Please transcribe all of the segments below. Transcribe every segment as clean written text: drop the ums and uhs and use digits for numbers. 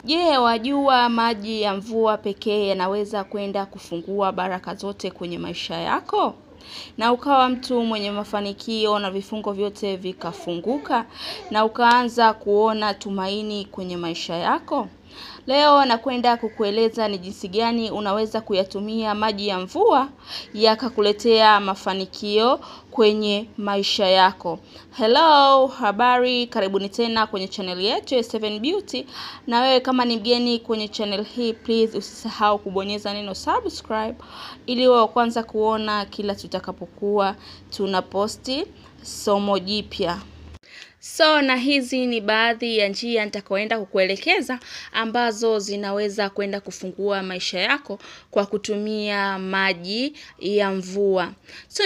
Je, wajua maji ya mvua pekee yanaweza kwenda kufungua baraka zote kwenye maisha yako? Na ukawa mtu mwenye mafanikio na vifungo vyote vikafunguka na ukaanza kuona tumaini kwenye maisha yako? Leo nakwenda kukueleza ni jinsi gani unaweza kuyatumia maji ya mvua yakakuletea mafanikio kwenye maisha yako. Hello, habari, karibuni tena kwenye channel yetu ya 7 Beauty. Na wewe kama ni mgeni kwenye channel hii, please usisahau kubonyeza neno subscribe ili uwe wa kwanza kuona kila tutakapokuwa tunaposti somo jipya. Na hizi ni baadhi ya njia nitakaoenda kukuelekeza ambazo zinaweza kwenda kufungua maisha yako kwa kutumia maji ya mvua.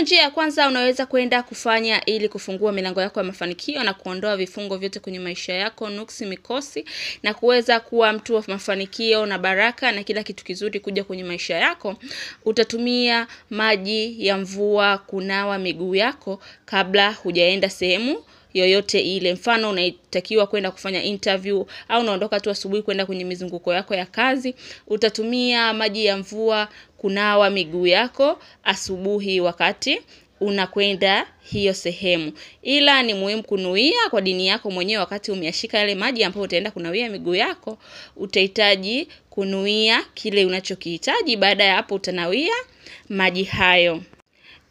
Njia ya kwanza unaweza kwenda kufanya ili kufungua milango yako ya mafanikio na kuondoa vifungo vyote kwenye maisha yako, nuksi, mikosi, na kuweza kuwa mtu wa mafanikio na baraka na kila kitu kizuri kuja kwenye maisha yako. Utatumia maji ya mvua kunawa miguu yako kabla hujaenda sehemu yoyote ile. Mfano unatakiwa kwenda kufanya interview au unaondoka tu asubuhi kwenda kwenye mizunguko yako ya kazi, utatumia maji ya mvua kunawa miguu yako asubuhi wakati unakwenda hiyo sehemu. Ila ni muhimu kunuia kwa dini yako mwenyewe wakati umeyashika yale maji ambayo utaenda kunawia miguu yako, utahitaji kunuia kile unachokihitaji. Baada ya hapo utanawia maji hayo.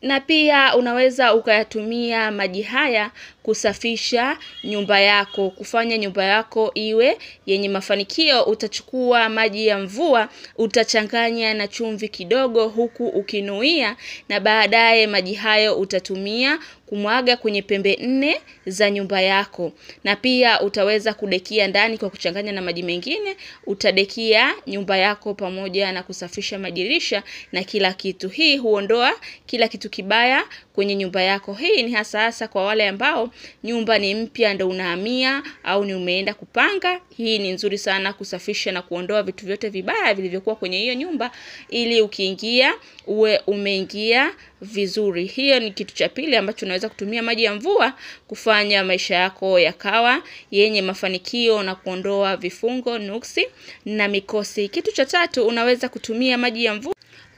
Na pia unaweza ukayatumia maji haya kusafisha nyumba yako, kufanya nyumba yako iwe yenye mafanikio. Utachukua maji ya mvua, utachanganya na chumvi kidogo huku ukinuia, na baadaye maji hayo utatumia kumwaga kwenye pembe 4 za nyumba yako. Na pia utaweza kudekia ndani kwa kuchanganya na maji mengine. Utadekia nyumba yako pamoja na kusafisha madirisha na kila kitu. Hii huondoa kila kitu kibaya kwenye nyumba yako. Hii ni hasa kwa wale ambao nyumba ni mpya ndo unahamia au ni umeenda kupanga. Hii ni nzuri sana kusafisha na kuondoa vitu vyote vibaya vilivyokuwa kwenye hiyo nyumba ili ukiingia uwe umeingia vizuri. Hiyo ni kitu cha pili ambacho unaweza kutumia maji ya mvua kufanya maisha yako yakawa yenye mafanikio na kuondoa vifungo, nuksi na mikosi. Kitu cha tatu, unaweza kutumia maji ya mvua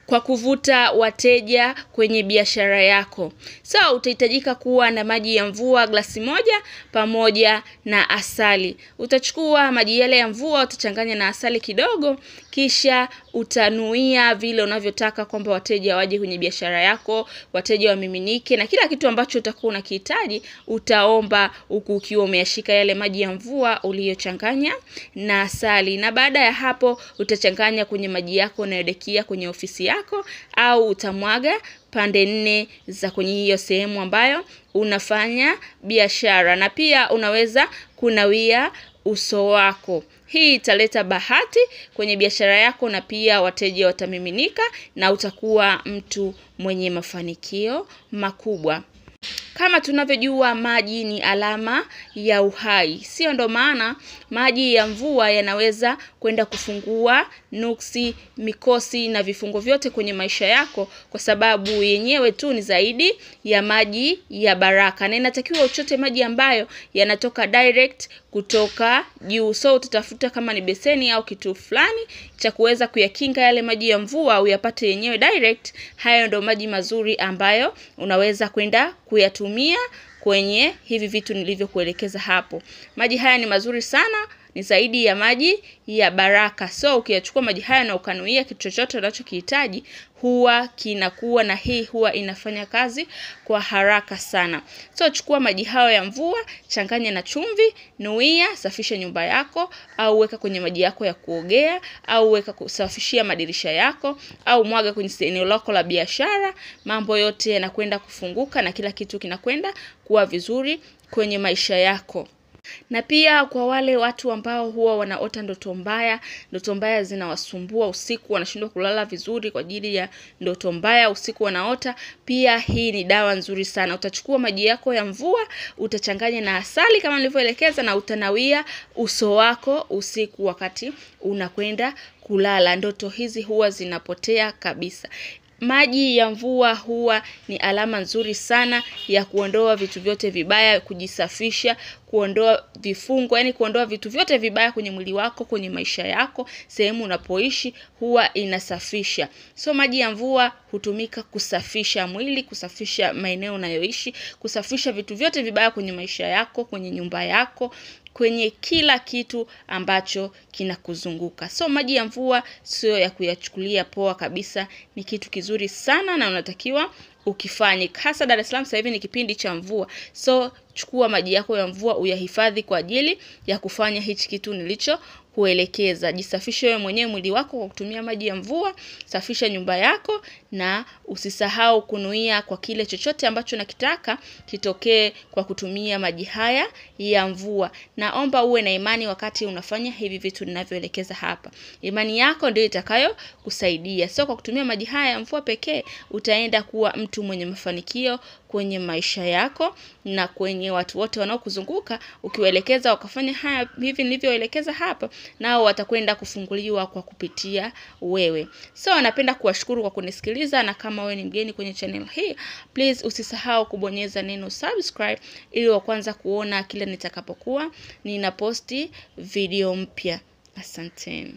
kwa kuvuta wateja kwenye biashara yako. Utahitajika kuwa na maji ya mvua glasi 1 pamoja na asali. Utachukua maji yale ya mvua, utachanganya na asali kidogo, kisha utanuia vile unavyotaka kwamba wateja waje kwenye biashara yako, wateja wamiminike na kila kitu ambacho utakuwa unakihitaji utaomba huku ukiwa umeyashika yale maji ya mvua uliyochanganya na asali. Na baada ya hapo utachanganya kwenye maji yako unayodekia kwenye ofisi yako, au utamwaga pande 4 za kwenye hiyo sehemu ambayo unafanya biashara. Na pia unaweza kunawia uso wako. Hii italeta bahati kwenye biashara yako na pia wateja watamiminika na utakuwa mtu mwenye mafanikio makubwa. Kama tunavyojua maji ni alama ya uhai. Sio ndo maana maji ya mvua yanaweza kwenda kufungua nuksi, mikosi na vifungo vyote kwenye maisha yako, kwa sababu yenyewe tu ni zaidi ya maji ya baraka. Na inatakiwa uchote maji ambayo yanatoka direct kutoka juu. Utatafuta kama ni beseni au kitu fulani cha kuweza kuyakinga yale maji ya mvua au yapate yenyewe direct. Hayo ndo maji mazuri ambayo unaweza kwenda kuyatumia kwenye hivi vitu nilivyokuelekeza hapo. Maji haya ni mazuri sana, ni zaidi ya maji ya baraka. Ukiyachukua maji haya na ukanuia kitu chochote unachokihitaji, huwa kinakuwa, na hii huwa inafanya kazi kwa haraka sana. Chukua maji hayo ya mvua, changanya na chumvi, nuia, safisha nyumba yako, au weka kwenye maji yako ya kuogea, au weka kusafishia madirisha yako, au mwaga kwenye eneo lako la biashara. Mambo yote yanakwenda kufunguka na kila kitu kinakwenda kuwa vizuri kwenye maisha yako. Na pia kwa wale watu ambao huwa wanaota ndoto mbaya zinawasumbua usiku, wanashindwa kulala vizuri kwa ajili ya ndoto mbaya usiku wanaota, pia hii ni dawa nzuri sana. Utachukua maji yako ya mvua, utachanganya na asali kama nilivyoelekeza, na utanawia uso wako usiku wakati unakwenda kulala. Ndoto hizi huwa zinapotea kabisa. Maji ya mvua huwa ni alama nzuri sana ya kuondoa vitu vyote vibaya, kujisafisha, kuondoa vifungo, yani kuondoa vitu vyote vibaya kwenye mwili wako, kwenye maisha yako, sehemu unapoishi huwa inasafisha. So maji ya mvua hutumika kusafisha mwili, kusafisha maeneo unayoishi, kusafisha vitu vyote vibaya kwenye maisha yako, kwenye nyumba yako, kwenye kila kitu ambacho kinakuzunguka. So maji ya mvua sio ya kuyachukulia poa kabisa, ni kitu kizuri sana na unatakiwa ukifanye. Hasa Dar es Salaam sasa hivi ni kipindi cha mvua. So chukua maji yako ya mvua uyahifadhi kwa ajili ya kufanya hichi kitu nilicho kuelekeza. Jisafishe wewe mwenyewe mwili wako kwa kutumia maji ya mvua, safisha nyumba yako na usisahau kunuia kwa kile chochote ambacho unakitaka kitokee kwa kutumia maji haya ya mvua. Naomba uwe na imani wakati unafanya hivi vitu ninavyoelekeza hapa. Imani yako ndio itakayo kusaidia. So kwa kutumia maji haya ya mvua pekee utaenda kuwa mtu mwenye mafanikio kwenye maisha yako na kwenye watu wote wanaokuzunguka. Ukiwaelekeza wakafanya haya hivi nilivyoelekeza hapa, nao watakwenda kufunguliwa kwa kupitia wewe. So napenda kuwashukuru kwa kunisikiliza, na kama wewe ni mgeni kwenye channel hii, please usisahau kubonyeza neno subscribe ili wa kwanza kuona kila nitakapokuwa ninaposti video mpya. Asanteni.